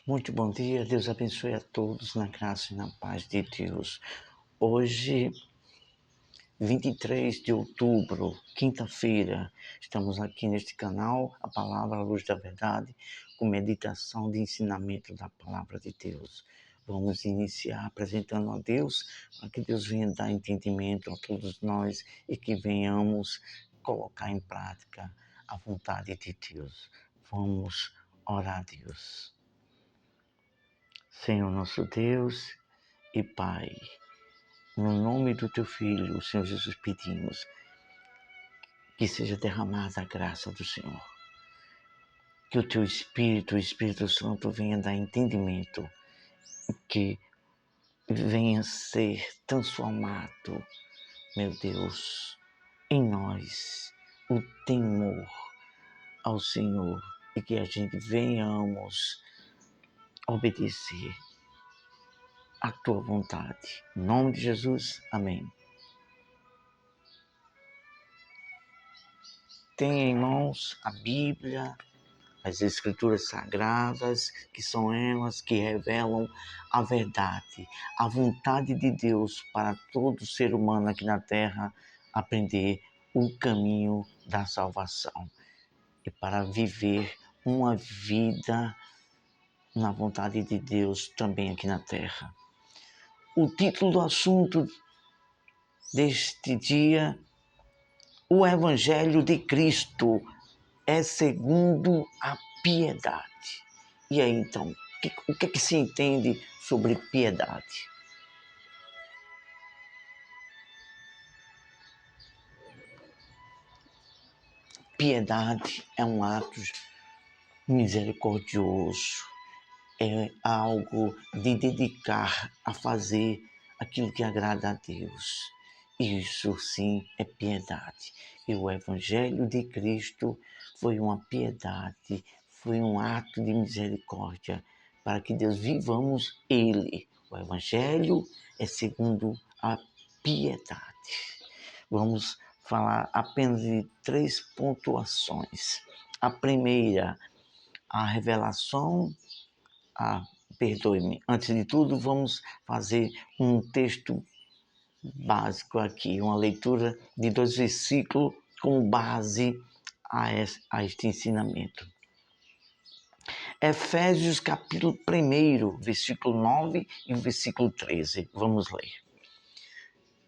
Muito bom dia, Deus abençoe a todos na graça e na paz de Deus. Hoje, 23 de outubro, quinta-feira, estamos aqui neste canal, a Palavra, a Luz da Verdade, com meditação de ensinamento da Palavra de Deus. Vamos iniciar apresentando a Deus, para que Deus venha dar entendimento a todos nós e que venhamos colocar em prática a vontade de Deus. Vamos orar a Deus. Senhor nosso Deus e Pai, no nome do Teu Filho, o Senhor Jesus, pedimos que seja derramada a graça do Senhor. Que o Teu Espírito, o Espírito Santo, venha dar entendimento, que venha ser transformado, meu Deus, em nós, o temor ao Senhor e que a gente venhamos obedecer a Tua vontade. Em nome de Jesus, amém. Tenha em mãos a Bíblia, as Escrituras Sagradas, que são elas que revelam a verdade, a vontade de Deus para todo ser humano aqui na Terra aprender o caminho da salvação e para viver uma vida na vontade de Deus também aqui na Terra. O título do assunto deste dia: o Evangelho de Cristo é segundo a piedade. E aí então, o que se entende sobre piedade? Piedade é um ato misericordioso, é algo de dedicar a fazer aquilo que agrada a Deus. Isso sim é piedade. E o Evangelho de Cristo foi uma piedade, foi um ato de misericórdia para que Deus vivamos Ele. O Evangelho é segundo a piedade. Vamos falar apenas de 3 pontuações. A primeira, a revelação. Perdoe-me, antes de tudo vamos fazer um texto básico aqui, uma leitura de 2 versículos como base a este ensinamento. Efésios capítulo 1, versículo 9 e o versículo 13, vamos ler.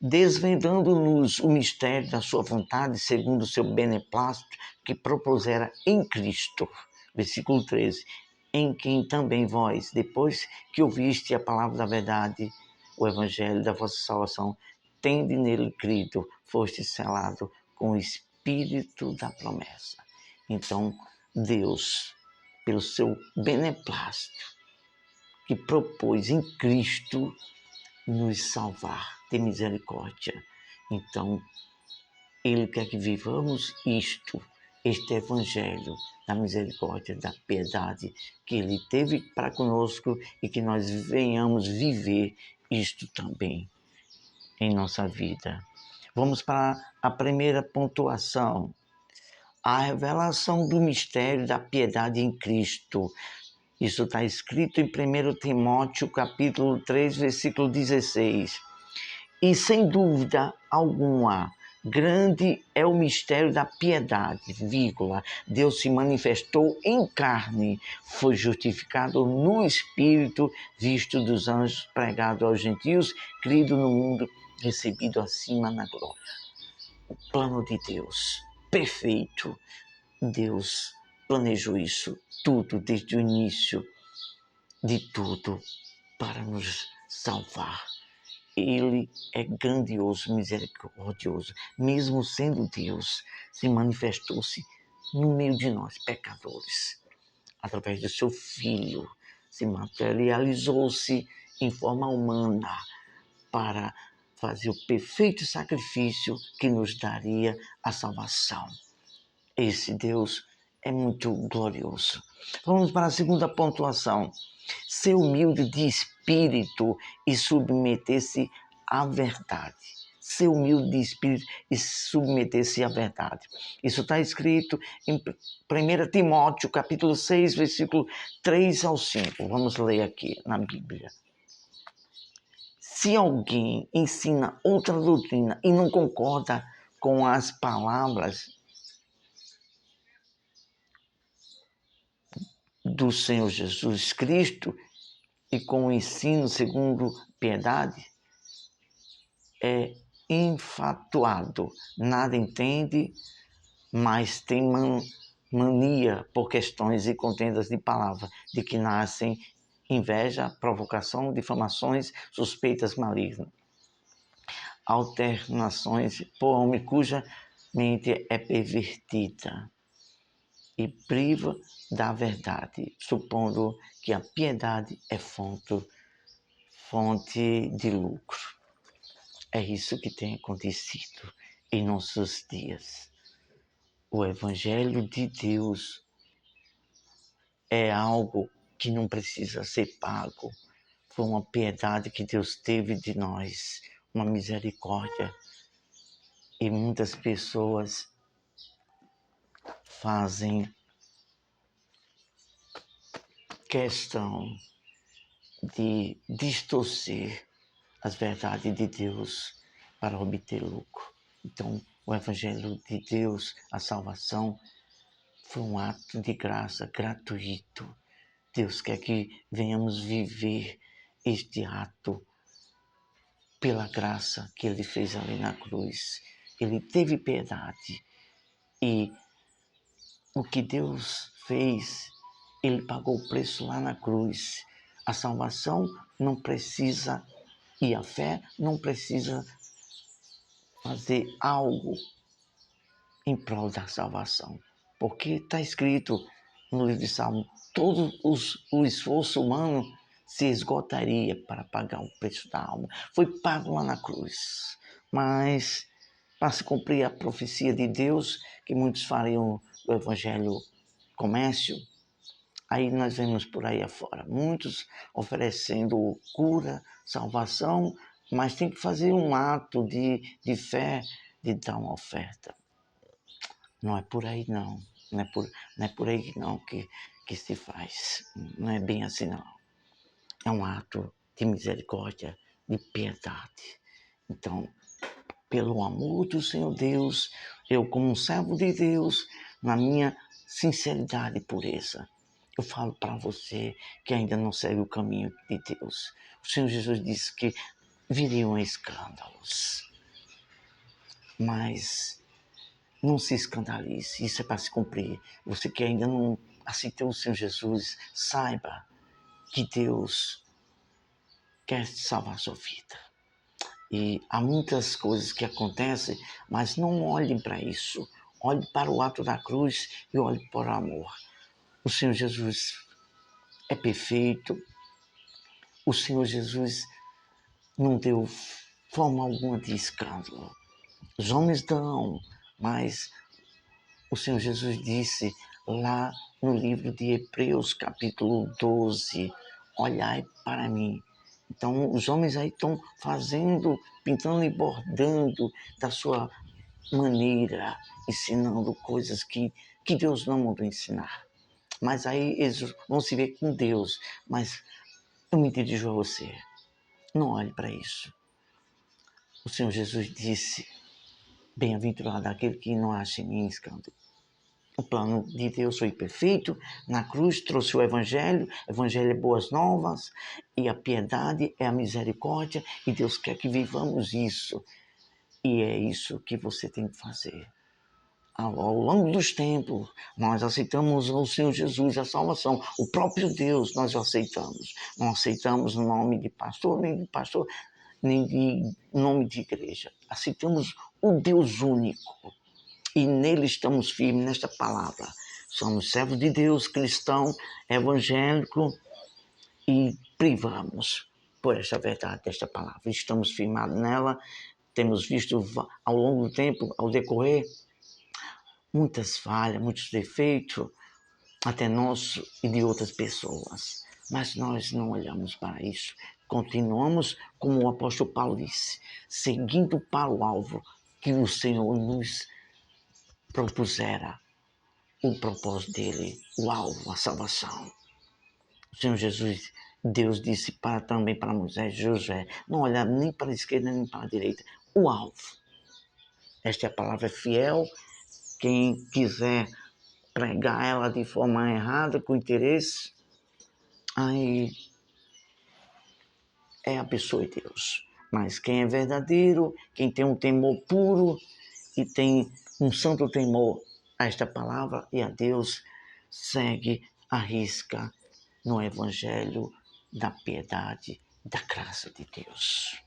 Desvendando-nos o mistério da sua vontade, segundo o seu beneplácito, que propusera em Cristo, versículo 13, em quem também vós, depois que ouviste a palavra da verdade, o evangelho da vossa salvação, tende nele crido, foste selado com o Espírito da promessa. Então, Deus, pelo seu beneplácito, que propôs em Cristo nos salvar, ter misericórdia. Então, Ele quer que vivamos este evangelho da misericórdia, da piedade que Ele teve para conosco e que nós venhamos viver isto também em nossa vida. Vamos para a primeira pontuação. A revelação do mistério da piedade em Cristo. Isso está escrito em 1 Timóteo capítulo 3, versículo 16. E sem dúvida alguma, grande é o mistério da piedade, Deus se manifestou em carne, foi justificado no Espírito, visto dos anjos, pregado aos gentios, crido no mundo, recebido acima na glória. O plano de Deus, perfeito, Deus planejou isso tudo desde o início de tudo para nos salvar. Ele é grandioso, misericordioso. Mesmo sendo Deus, se manifestou-se no meio de nós, pecadores. Através do seu Filho, se materializou-se em forma humana para fazer o perfeito sacrifício que nos daria a salvação. Esse Deus é muito glorioso. Vamos para a segunda pontuação. Ser humilde de espírito e submeter-se à verdade. ser humilde de espírito e submeter-se à verdade. Isso está escrito em 1 Timóteo, capítulo 6, versículo 3 ao 5. Vamos ler aqui na Bíblia. Se alguém ensina outra doutrina e não concorda com as palavras do Senhor Jesus Cristo e com o ensino segundo piedade, é infatuado, nada entende, mas tem mania por questões e contendas de palavra, de que nascem inveja, provocação, difamações, suspeitas malignas, alternações por homem cuja mente é pervertida e priva da verdade, supondo que a piedade é fonte de lucro. É isso que tem acontecido em nossos dias. O Evangelho de Deus é algo que não precisa ser pago. Foi uma piedade que Deus teve de nós, uma misericórdia. E muitas pessoas fazem questão de distorcer as verdades de Deus para obter lucro. Então, o Evangelho de Deus, a salvação, foi um ato de graça gratuito. Deus quer que venhamos viver este ato pela graça que Ele fez ali na cruz. Ele teve piedade e o que Deus fez, Ele pagou o preço lá na cruz. A salvação não precisa, e a fé não precisa fazer algo em prol da salvação. Porque está escrito no livro de Salmo, todo o esforço humano se esgotaria para pagar o preço da alma. Foi pago lá na cruz. Mas, para se cumprir a profecia de Deus, que muitos fariam o evangelho comércio, aí nós vemos por aí afora, muitos oferecendo cura, salvação, mas tem que fazer um ato de fé, de dar uma oferta. Não é por aí não, não é por aí não que se faz, não é bem assim não. É um ato de misericórdia, de piedade. Então, pelo amor do Senhor Deus, eu como um servo de Deus, na minha sinceridade e pureza, eu falo para você que ainda não segue o caminho de Deus. O Senhor Jesus disse que viriam escândalos, mas não se escandalize, isso é para se cumprir. Você que ainda não aceitou o Senhor Jesus, saiba que Deus quer salvar a sua vida. E há muitas coisas que acontecem, mas não olhem para isso. Olhe para o ato da cruz e olhe para o amor. O Senhor Jesus é perfeito. O Senhor Jesus não deu forma alguma de escândalo. Os homens dão, mas o Senhor Jesus disse lá no livro de Hebreus, capítulo 12, olhai para mim. Então, os homens aí estão fazendo, pintando e bordando da sua maneira, ensinando coisas que Deus não mandou ensinar. Mas aí eles vão se ver com Deus. Mas eu me dirijo a você, não olhe para isso. O Senhor Jesus disse, bem-aventurado aquele que não acha em mim escândalo. O plano de Deus foi perfeito, na cruz trouxe o Evangelho é boas novas, e a piedade é a misericórdia, e Deus quer que vivamos isso. E é isso que você tem que fazer. Ao longo dos tempos, nós aceitamos o Senhor Jesus, a salvação, o próprio Deus nós o aceitamos. Não aceitamos o nome de pastor, nem de nome de igreja. Aceitamos o Deus único. E nele estamos firmes nesta palavra. Somos servos de Deus, cristão, evangélico e privamos por esta verdade desta palavra. Estamos firmados nela, temos visto ao longo do tempo, ao decorrer, muitas falhas, muitos defeitos, até nosso e de outras pessoas. Mas nós não olhamos para isso. continuamos, como o apóstolo Paulo disse, seguindo para o alvo que o Senhor nos propusera, o propósito dele, o alvo, a salvação. O Senhor Jesus, Deus disse também para Moisés, Josué, não olhar nem para a esquerda nem para a direita, o alvo. Esta é a palavra fiel, quem quiser pregar ela de forma errada, com interesse, aí abençoe Deus. Mas quem é verdadeiro, quem tem um temor puro e tem um santo temor a esta palavra e a Deus, segue a risca no evangelho da piedade, da graça de Deus.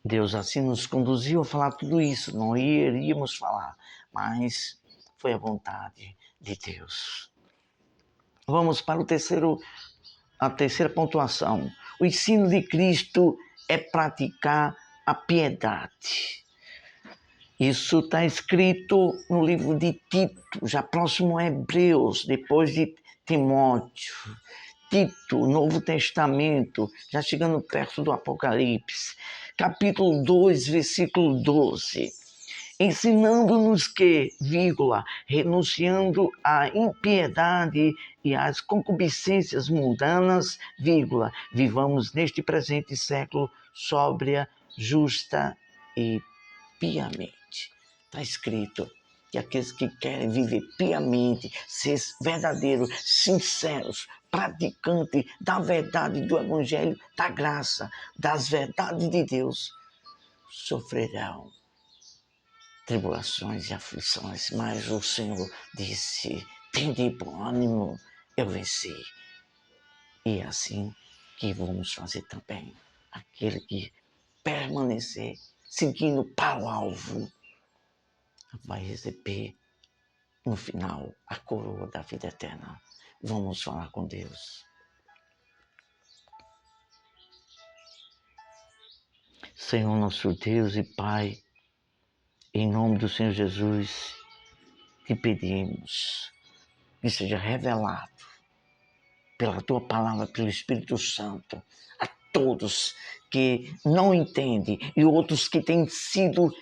Deus assim nos conduziu a falar tudo isso, não iríamos falar, mas foi a vontade de Deus. Vamos para a terceira pontuação. O ensino de Cristo é praticar a piedade. Isso está escrito no livro de Tito, já próximo a Hebreus, depois de Timóteo. Tito, Novo Testamento, já chegando perto do Apocalipse. Capítulo 2, versículo 12. Ensinando-nos que, renunciando à impiedade e às concupiscências mundanas, vivamos neste presente século sóbria, justa e piamente. Está escrito que aqueles que querem viver piamente, ser verdadeiros, sinceros, praticantes da verdade do Evangelho, da graça, das verdades de Deus, sofrerão tribulações e aflições, mas o Senhor disse, tende bom ânimo, eu venci. E é assim que vamos fazer também. Aquele que permanecer seguindo para o alvo vai receber no final a coroa da vida eterna. Vamos falar com Deus. Senhor nosso Deus e Pai, em nome do Senhor Jesus, te pedimos que seja revelado pela Tua Palavra, pelo Espírito Santo, a todos que não entendem e outros que têm sido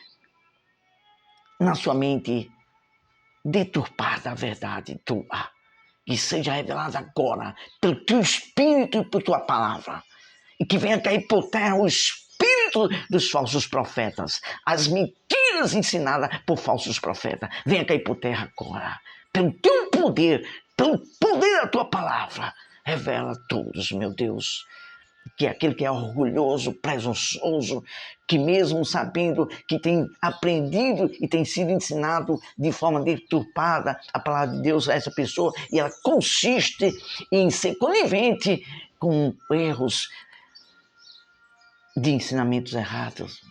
na sua mente deturpada a verdade Tua. Que seja revelada agora pelo Teu Espírito e por Tua Palavra. E que venha cair por terra o espírito dos falsos profetas, as mentiras ensinadas por falsos profetas. Venha cair por terra agora, pelo Teu poder, pelo poder da Tua Palavra. Revela a todos, meu Deus, que aquele que é orgulhoso, presunçoso, que mesmo sabendo que tem aprendido e tem sido ensinado de forma deturpada a palavra de Deus a essa pessoa, e ela consiste em ser conivente com erros de ensinamentos errados,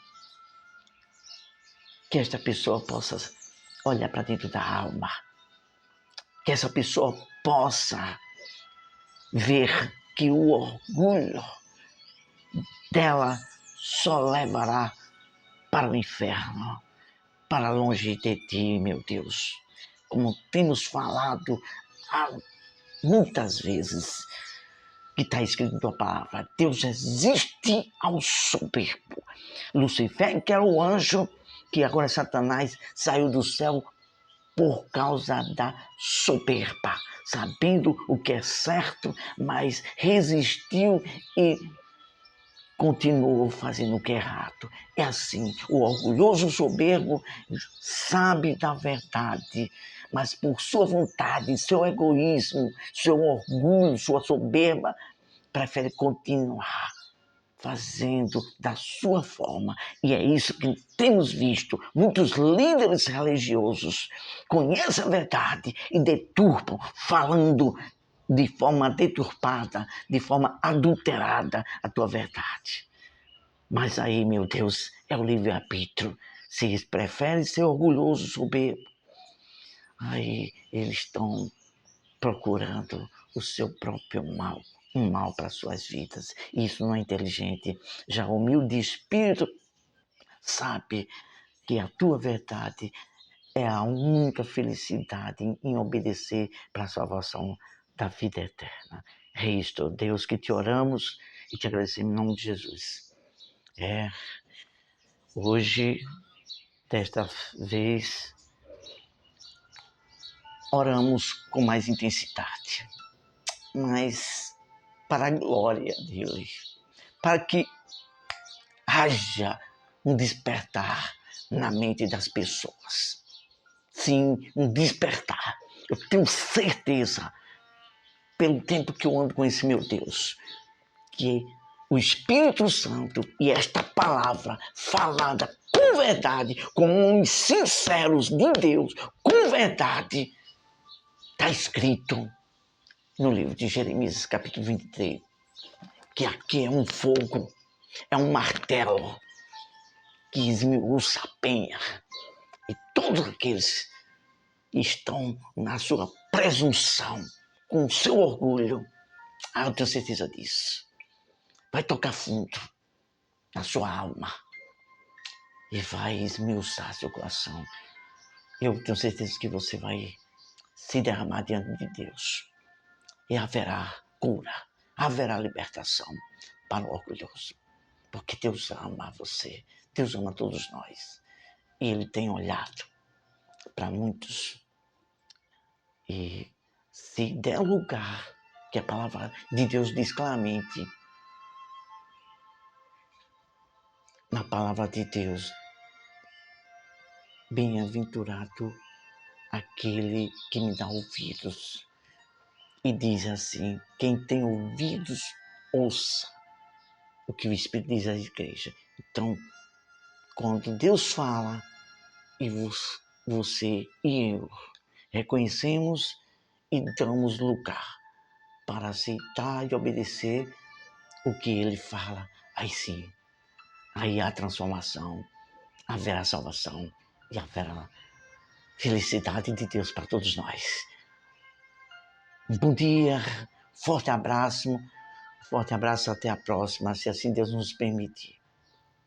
que esta pessoa possa olhar para dentro da alma, que essa pessoa possa ver que o orgulho dela só levará para o inferno, para longe de Ti, meu Deus. Como temos falado muitas vezes, que está escrito na Tua Palavra, Deus resiste ao soberbo. Lucifer, que era o anjo, que agora Satanás saiu do céu por causa da soberba, sabendo o que é certo, mas resistiu e continuou fazendo o que é errado. É assim, o orgulhoso soberbo sabe da verdade, mas por sua vontade, seu egoísmo, seu orgulho, sua soberba, prefere continuar fazendo da sua forma. E é isso que temos visto. Muitos líderes religiosos conhecem a verdade e deturpam, falando de forma deturpada, de forma adulterada a tua verdade. Mas aí, meu Deus, é o livre-arbítrio. Se eles preferem ser orgulhosos, soberbo, aí eles estão procurando o seu próprio mal, um mal para suas vidas. Isso não é inteligente. Já o humilde espírito sabe que a tua verdade é a única felicidade em obedecer para a salvação da vida eterna. É isto, Deus, que te oramos e te agradecemos em nome de Jesus. Hoje, desta vez, oramos com mais intensidade, mas para a glória dele, para que haja um despertar na mente das pessoas. Sim, um despertar. Eu tenho certeza, pelo tempo que eu ando com esse meu Deus, que o Espírito Santo e esta palavra falada com verdade, com homens sinceros de Deus, com verdade, está escrito no livro de Jeremias, capítulo 23, que aqui é um fogo, é um martelo que esmiuça a penha, e todos aqueles que estão na sua presunção, com o seu orgulho, eu tenho certeza disso, vai tocar fundo na sua alma e vai esmiuçar seu coração. Eu tenho certeza que você vai se derramar diante de Deus e haverá cura, haverá libertação para o orgulhoso, porque Deus ama você, Deus ama todos nós, e Ele tem olhado para muitos, e se der lugar, que a palavra de Deus diz claramente, na palavra de Deus, bem-aventurado aquele que me dá ouvidos, e diz assim, quem tem ouvidos, ouça o que o Espírito diz à igreja. Então, quando Deus fala, e você e eu reconhecemos e damos lugar para aceitar e obedecer o que Ele fala, aí sim, aí há transformação, haverá salvação e haverá felicidade de Deus para todos nós. Bom dia, forte abraço, até a próxima, se assim Deus nos permitir.